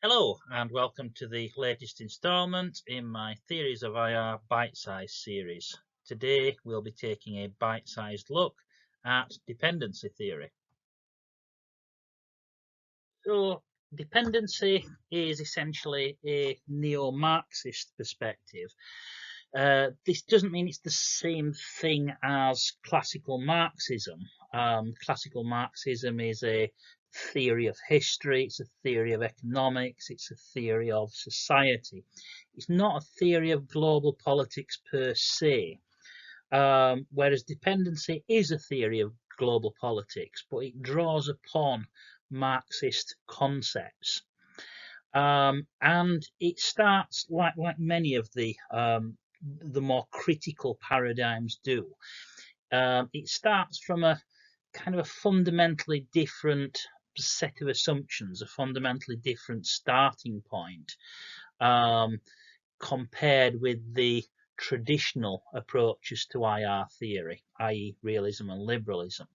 Hello and welcome to the latest instalment in my Theories of IR bite-sized series. Today we'll be taking a bite-sized look at dependency theory. So dependency is essentially a neo-Marxist perspective. This doesn't mean it's the same thing as classical Marxism. Classical Marxism is a theory of history, it's a theory of economics, it's a theory of society. It's not a theory of global politics per se, whereas dependency is a theory of global politics, but it draws upon Marxist concepts. And it starts like many of the more critical paradigms do. It starts from a kind of a fundamentally different set of assumptions, a fundamentally different starting point compared with the traditional approaches to IR theory, i.e. realism and liberalism.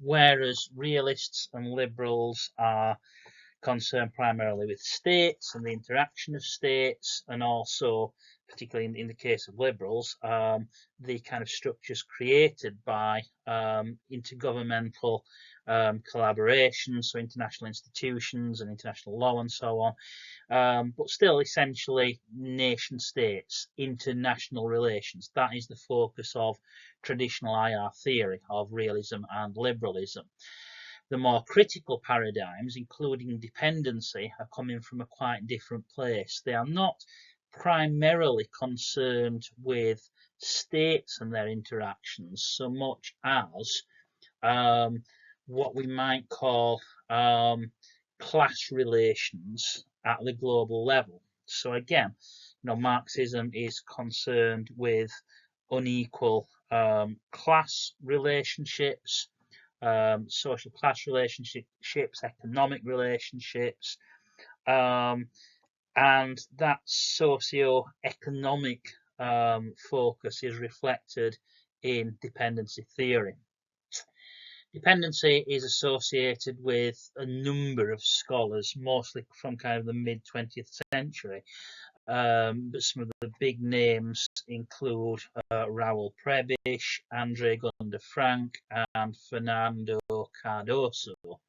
Whereas realists and liberals are concerned primarily with states and the interaction of states, and also, particularly in the case of liberals, the kind of structures created by intergovernmental collaboration, so international institutions and international law and so on, but still essentially nation states, international relations. That is the focus of traditional IR theory of realism and liberalism. The more critical paradigms, including dependency, are coming from a quite different place. They are not primarily concerned with states and their interactions so much as what we might call class relations at the global level. So again, Marxism is concerned with unequal class relationships, social class relationships, economic relationships, and that socio-economic focus is reflected in dependency theory. Dependency is associated with a number of scholars, mostly from kind of the mid-20th century. But some of the big names include Raoul Prebisch, Andre Gunder Frank, and Fernando Cardoso.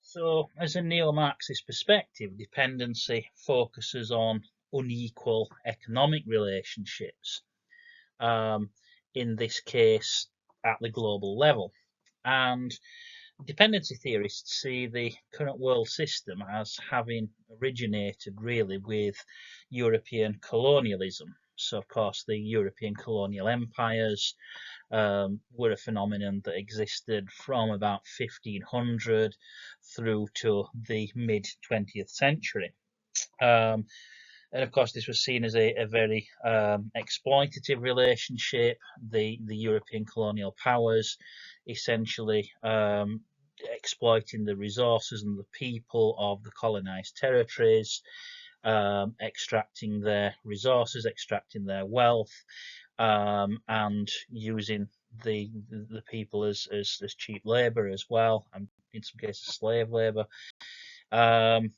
So, as a neo-Marxist perspective, dependency focuses on unequal economic relationships, in this case at the global level. And dependency theorists see the current world system as having originated really with European colonialism. So, of course, the European colonial empires were a phenomenon that existed from about 1500 through to the mid 20th century. And of course, this was seen as a very exploitative relationship. The European colonial powers essentially exploiting the resources and the people of the colonized territories, extracting their resources, extracting their wealth, and using the people as cheap labor as well, and in some cases slave labor. And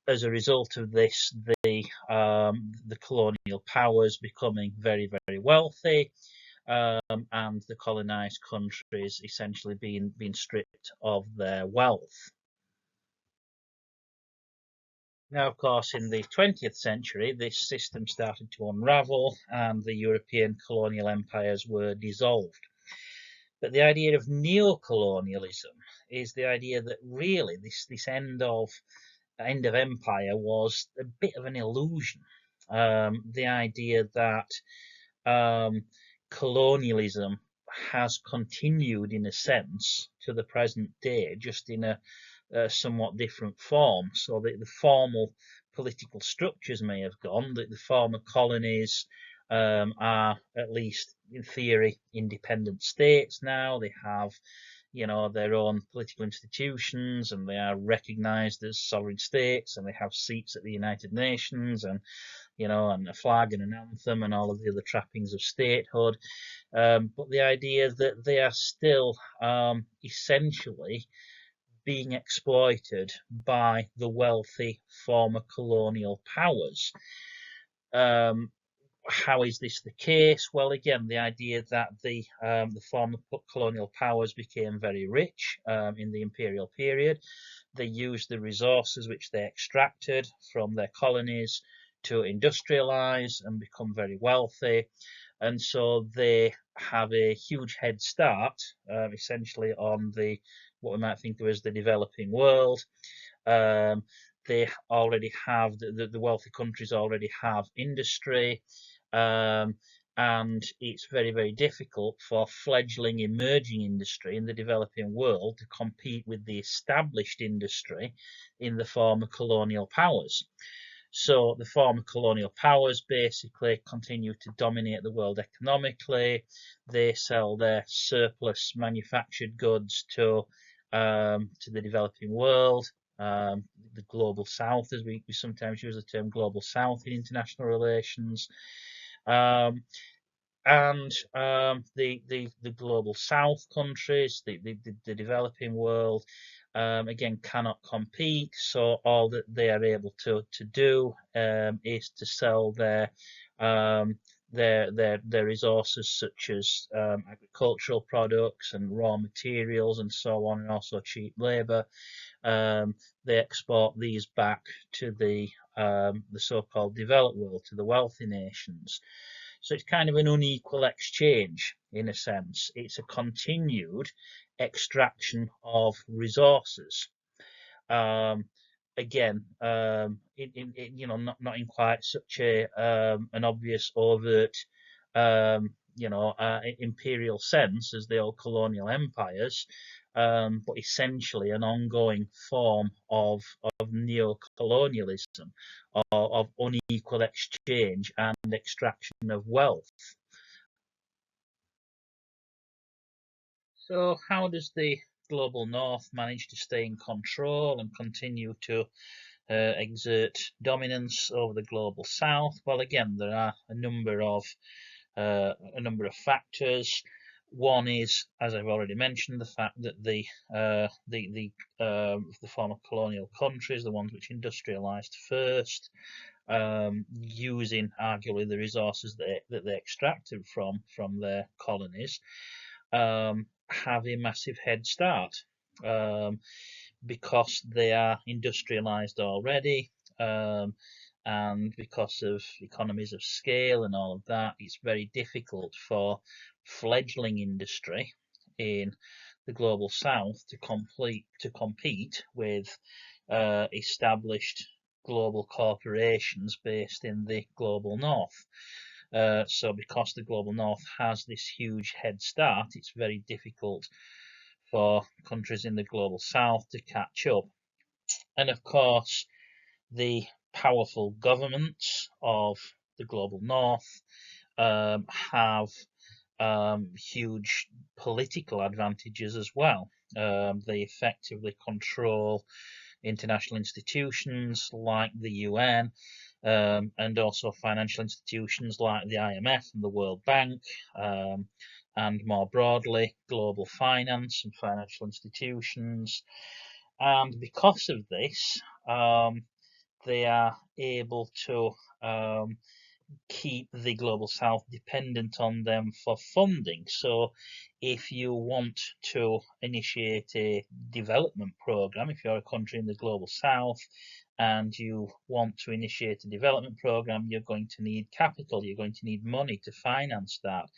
as a result of this, the colonial powers becoming very, very wealthy, and the colonized countries essentially being stripped of their wealth. Now, of course, in the 20th century, this system started to unravel and the European colonial empires were dissolved. But the idea of neo-colonialism is the idea that really this end of empire was a bit of an illusion. The idea that colonialism has continued in a sense to the present day, just in a somewhat different form. So that the formal political structures may have gone, that the former colonies are, at least in theory, independent states now. They have their own political institutions, and they are recognized as sovereign states, and they have seats at the United Nations, and and a flag and an anthem and all of the other trappings of statehood. But the idea that they are still essentially being exploited by the wealthy former colonial powers. Um, how is this the case? Well, again, the idea that the former colonial powers became very rich in the imperial period. They used the resources which they extracted from their colonies to industrialize and become very wealthy. And so they have a huge head start, essentially, on what we might think of as the developing world. They already have the wealthy countries already have industry, and it's very, very difficult for fledgling emerging industry in the developing world to compete with the established industry in the former colonial powers. So the former colonial powers basically continue to dominate the world economically. They sell their surplus manufactured goods to the developing world. The global south, as we sometimes use the term global south in international relations. And the global south countries, the developing world, again, cannot compete. So all that they are able to do is to sell their resources, such as agricultural products and raw materials and so on, and also cheap labour. They export these back to the so-called developed world, to the wealthy nations. So it's kind of an unequal exchange in a sense. It's a continued extraction of resources. Again, not in quite such an obvious, overt, imperial sense as the old colonial empires, but essentially an ongoing form of neo-colonialism, of unequal exchange and extraction of wealth. So how does the global north manage to stay in control and continue to exert dominance over the global south? Well, again, there are a number of factors. One is, as I've already mentioned, the fact that the former colonial countries, the ones which industrialized first, using arguably the resources that they extracted from their colonies, have a massive head start because they are industrialized already. And because of economies of scale and all of that, it's very difficult for fledgling industry in the global south to compete with established global corporations based in the global north. So because the global north has this huge head start, it's very difficult for countries in the global south to catch up. And of course, the powerful governments of the global north have huge political advantages as well. They effectively control international institutions like the UN, and also financial institutions like the IMF and the World Bank, and more broadly, global finance and financial institutions. And because of this, they are able to keep the global south dependent on them for funding. So if you want to initiate a development program, if you're a country in the global south and you want to initiate a development program, you're going to need capital, you're going to need money to finance that.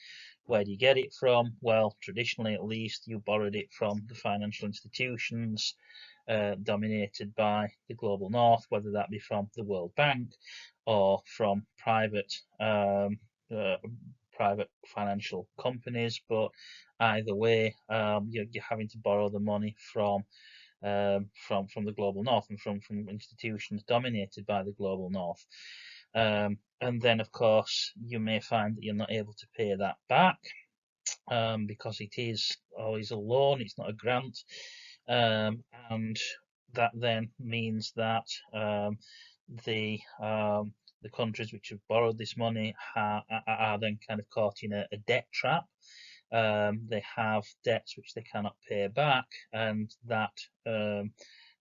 Where do you get it from? Well, traditionally at least, you borrowed it from the financial institutions dominated by the global north, whether that be from the World Bank or from private financial companies. But either way, you're having to borrow the money from the global north and from institutions dominated by the global north. And then, of course, you may find that you're not able to pay that back because it is always a loan, it's not a grant. And that then means that the countries which have borrowed this money are then kind of caught in a debt trap. They have debts which they cannot pay back, and that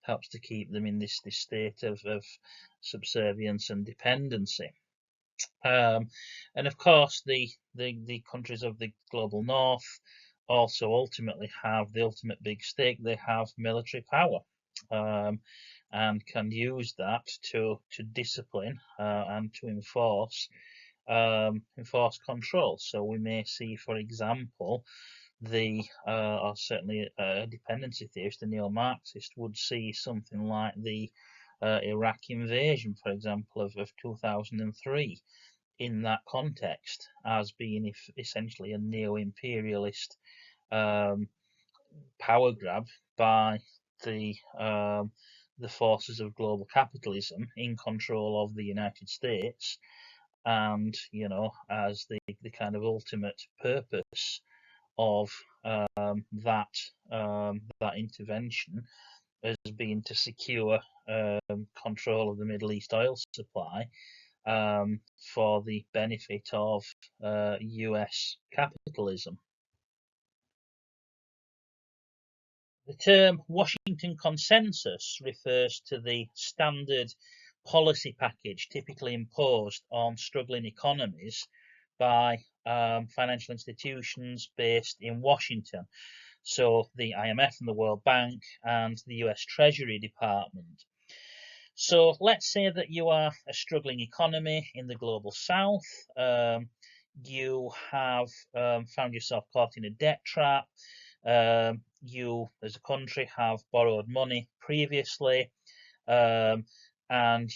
helps to keep them in this state of subservience and dependency. And of course, the countries of the global north also ultimately have the ultimate big stake. They have military power, and can use that to discipline and to enforce control. So we may see, for example, or certainly a dependency theorist, a neo-Marxist, would see something like the Iraq invasion, for example, of 2003 in that context as being essentially a neo-imperialist power grab by the forces of global capitalism in control of the United States, and as the kind of ultimate purpose of that intervention has been to secure control of the Middle East oil supply for the benefit of US capitalism. The term Washington Consensus refers to the standard policy package typically imposed on struggling economies by financial institutions based in Washington. So the IMF and the World Bank and the US Treasury Department. So let's say that you are a struggling economy in the global south. You have found yourself caught in a debt trap. You, as a country, have borrowed money previously, and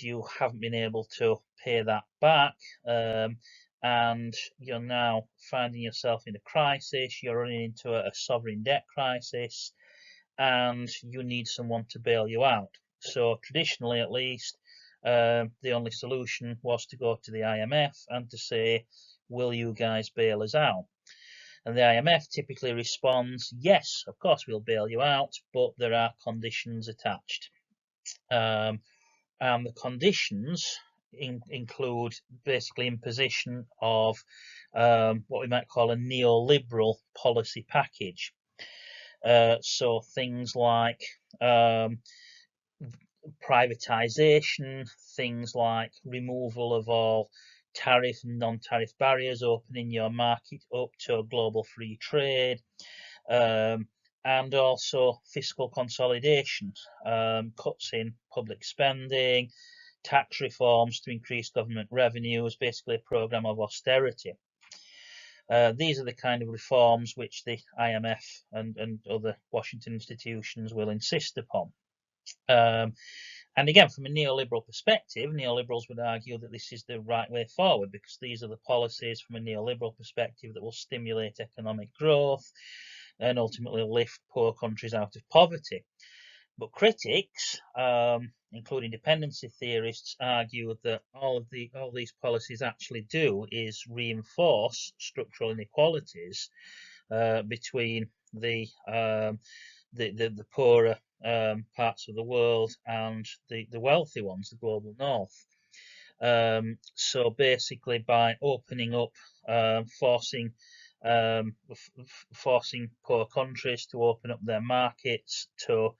you haven't been able to pay that back. And you're now finding yourself in a crisis. You're running into a sovereign debt crisis, and you need someone to bail you out. So traditionally, at least, the only solution was to go to the IMF and to say, will you guys bail us out? And the IMF typically responds, yes, of course we'll bail you out, but there are conditions attached. And the conditions include basically imposition of what we might call a neoliberal policy package. So things like privatization, things like removal of all tariff and non-tariff barriers, opening your market up to global free trade, and also fiscal consolidation, cuts in public spending, tax reforms to increase government revenues, basically a program of austerity. These are the kind of reforms which the IMF and other Washington institutions will insist upon. And again, from a neoliberal perspective, neoliberals would argue that this is the right way forward, because these are the policies from a neoliberal perspective that will stimulate economic growth and ultimately lift poor countries out of poverty. But critics, including dependency theorists, argue that all these policies actually do is reinforce structural inequalities between the poorer parts of the world and the wealthy ones, the global north. So basically, by opening up, forcing poor countries to open up their markets to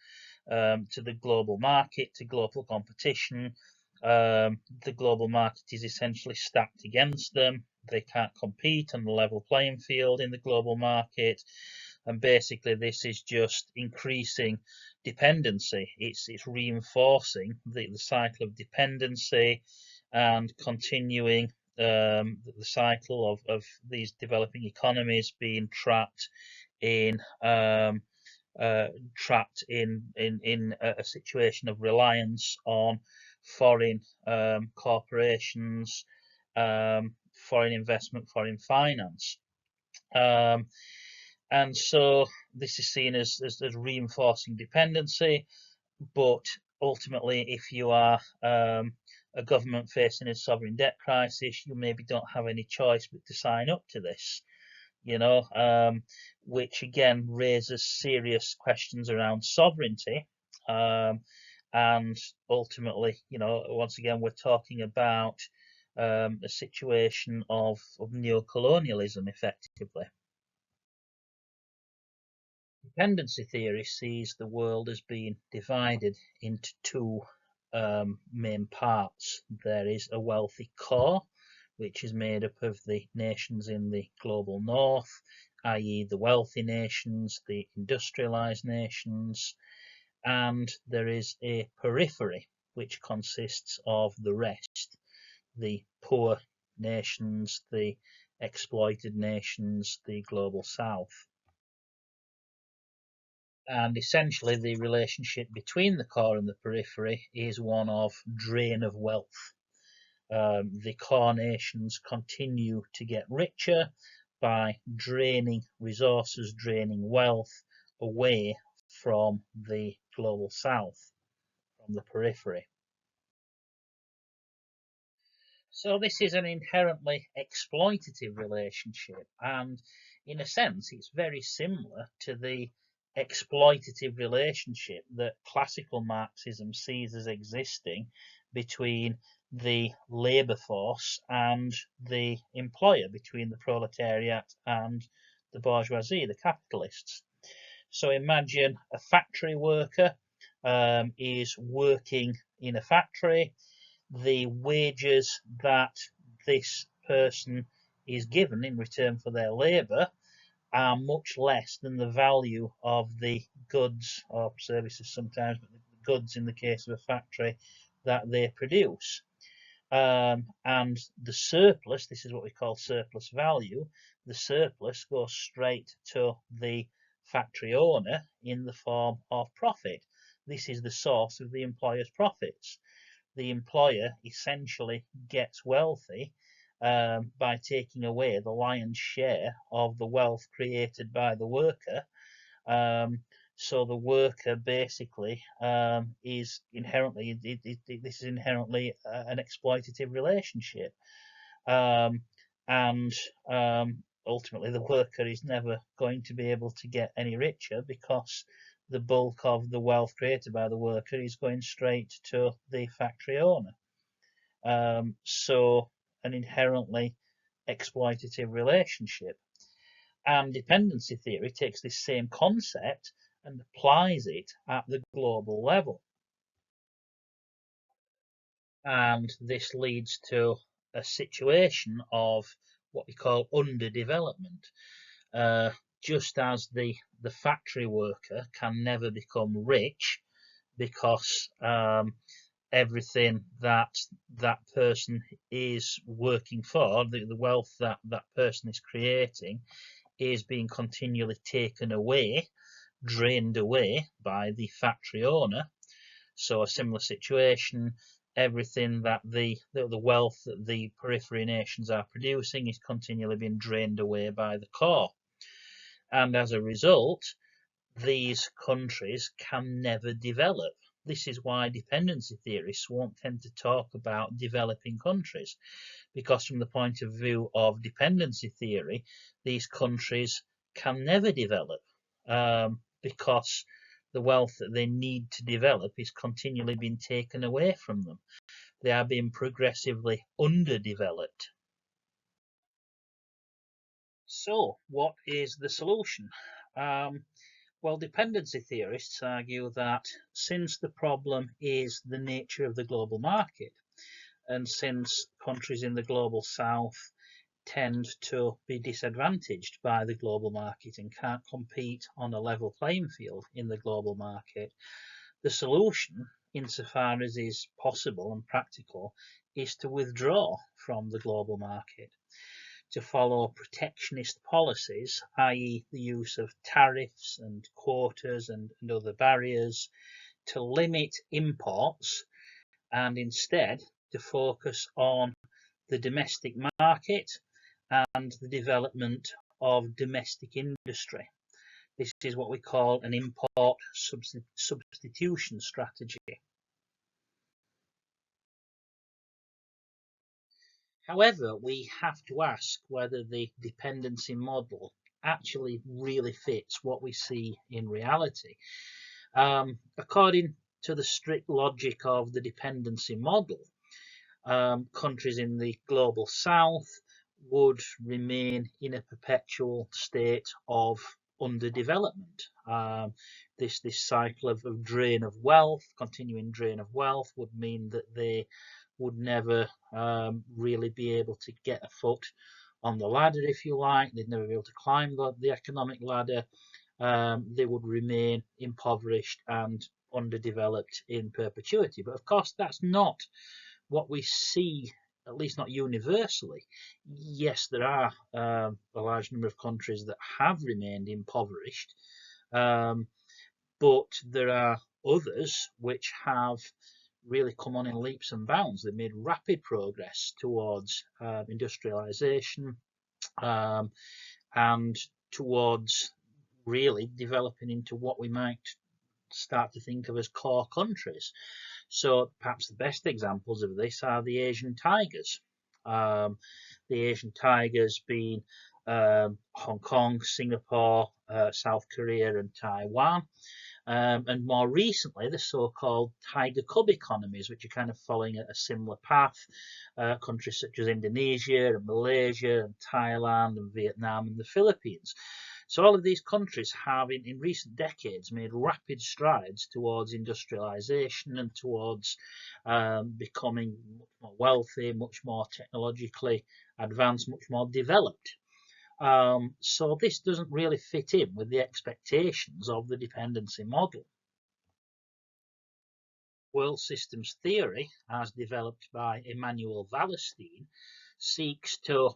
the global market, to global competition, the global market is essentially stacked against them. They can't compete on the level playing field in the global market. And basically, this is just increasing dependency. It's reinforcing the cycle of dependency and continuing the cycle of these developing economies being trapped in a situation of reliance on foreign corporations, foreign investment, foreign finance. And so this is seen as reinforcing dependency. But ultimately, if you are a government facing a sovereign debt crisis, you maybe don't have any choice but to sign up to this, which again raises serious questions around sovereignty, And ultimately, once again, we're talking about a situation of neo-colonialism, effectively. Dependency theory sees the world as being divided into two main parts. There is a wealthy core, which is made up of the nations in the global north, i.e. the wealthy nations, the industrialized nations, and there is a periphery, which consists of the rest, the poor nations, the exploited nations, the global south. And essentially, the relationship between the core and the periphery is one of drain of wealth. The core nations continue to get richer by draining resources, draining wealth away from the global south, from the periphery. So this is an inherently exploitative relationship, and in a sense, it's very similar to the exploitative relationship that classical Marxism sees as existing between the labour force and the employer, between the proletariat and the bourgeoisie, the capitalists. So imagine a factory worker is working in a factory. The wages that this person is given in return for their labour are much less than the value of the goods or services sometimes, but the goods in the case of a factory that they produce. And the surplus, this is what we call surplus value, the surplus goes straight to the factory owner in the form of profit. This is the source of the employer's profits. The employer essentially gets wealthy by taking away the lion's share of the wealth created by the worker. So the worker basically is inherently, this is inherently an exploitative relationship. And ultimately the worker is never going to be able to get any richer, because the bulk of the wealth created by the worker is going straight to the factory owner. So an inherently exploitative relationship. And dependency theory takes this same concept and applies it at the global level. And this leads to a situation of what we call underdevelopment. Just as the factory worker can never become rich, because everything that person is working for, the wealth that person is creating, is being continually taken away, drained away by the factory owner. So a similar situation, everything that the wealth that the periphery nations are producing is continually being drained away by the core. And as a result, these countries can never develop. This is why dependency theorists won't tend to talk about developing countries, because from the point of view of dependency theory, these countries can never develop, because the wealth that they need to develop is continually being taken away from them. They are being progressively underdeveloped. So, what is the solution? Well, dependency theorists argue that since the problem is the nature of the global market, and since countries in the global south tend to be disadvantaged by the global market and can't compete on a level playing field in the global market, the solution, insofar as is possible and practical, is to withdraw from the global market, to follow protectionist policies, i.e. the use of tariffs and quotas and other barriers, to limit imports, and instead to focus on the domestic market and the development of domestic industry. This is what we call an import substitution strategy. However, we have to ask whether the dependency model actually really fits what we see in reality. According to the strict logic of the dependency model, countries in the global south would remain in a perpetual state of underdevelopment. This cycle of drain of wealth, continuing drain of wealth, would mean that they would never really be able to get a foot on the ladder, if you like. They'd never be able to climb the economic ladder. They would remain impoverished and underdeveloped in perpetuity. But of course, that's not what we see, at least not universally. Yes, there are a large number of countries that have remained impoverished, but there are others which have really come on in leaps and bounds. They've made rapid progress towards industrialization and towards really developing into what we might start to think of as core countries. So perhaps the best examples of this are the Asian tigers. The Asian tigers being Hong Kong, Singapore, South Korea and Taiwan. And more recently, the so-called tiger cub economies, which are kind of following a similar path. Countries such as Indonesia and Malaysia and Thailand and Vietnam and the Philippines. So all of these countries have, in recent decades, made rapid strides towards industrialization and towards becoming much more wealthy, much more technologically advanced, much more developed. So this doesn't really fit in with the expectations of the dependency model. World systems theory, as developed by Emanuel Wallerstein, seeks to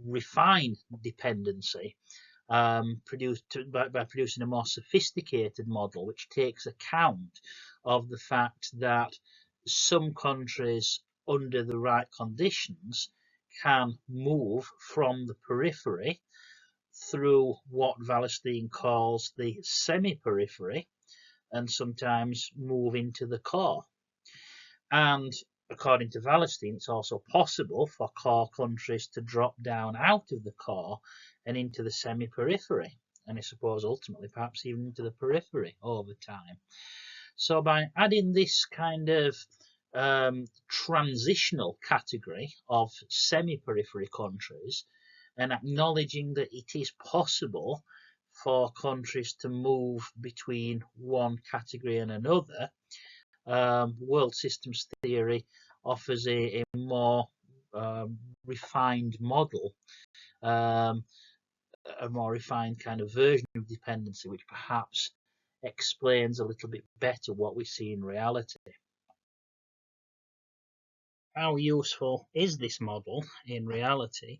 refine dependency by producing a more sophisticated model which takes account of the fact that some countries, under the right conditions, can move from the periphery through what Wallerstein calls the semi-periphery and sometimes move into the core. And according to Wallerstein, it's also possible for core countries to drop down out of the core and into the semi-periphery, and I suppose ultimately perhaps even into the periphery over time. So by adding this kind of transitional category of semi-periphery countries and acknowledging that it is possible for countries to move between one category and another, world systems theory offers a more refined model, a more refined kind of version of dependency, which perhaps explains a little bit better what we see in reality. How useful is this model in reality?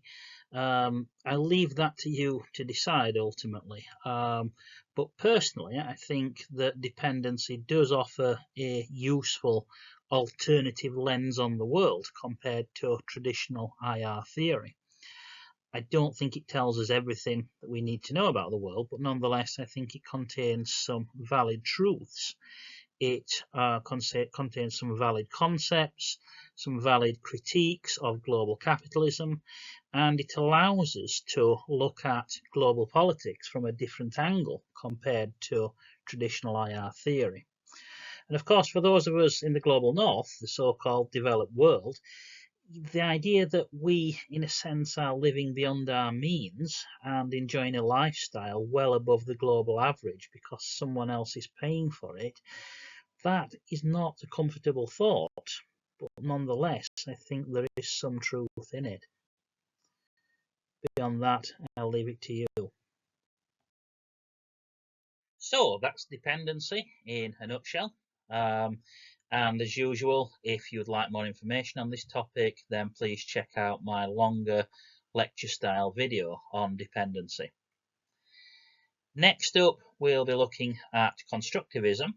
I'll leave that to you to decide ultimately. But personally, I think that dependency does offer a useful alternative lens on the world compared to traditional IR theory. I don't think it tells us everything that we need to know about the world, but nonetheless, I think it contains some valid truths. It contains some valid concepts, some valid critiques of global capitalism, and it allows us to look at global politics from a different angle compared to traditional IR theory. And of course, for those of us in the global north, the so-called developed world, the idea that we, in a sense, are living beyond our means and enjoying a lifestyle well above the global average because someone else is paying for it, that is not a comfortable thought, but nonetheless, I think there is some truth in it. Beyond that, I'll leave it to you. So that's dependency in a nutshell. And as usual, if you'd like more information on this topic, then please check out my longer lecture style video on dependency. Next up, we'll be looking at constructivism,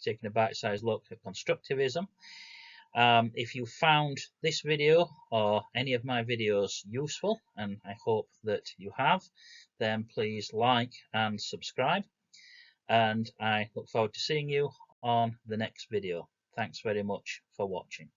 taking a bite-sized look at constructivism. If you found this video or any of my videos useful, and I hope that you have, then please like and subscribe. And I look forward to seeing you on the next video. Thanks very much for watching.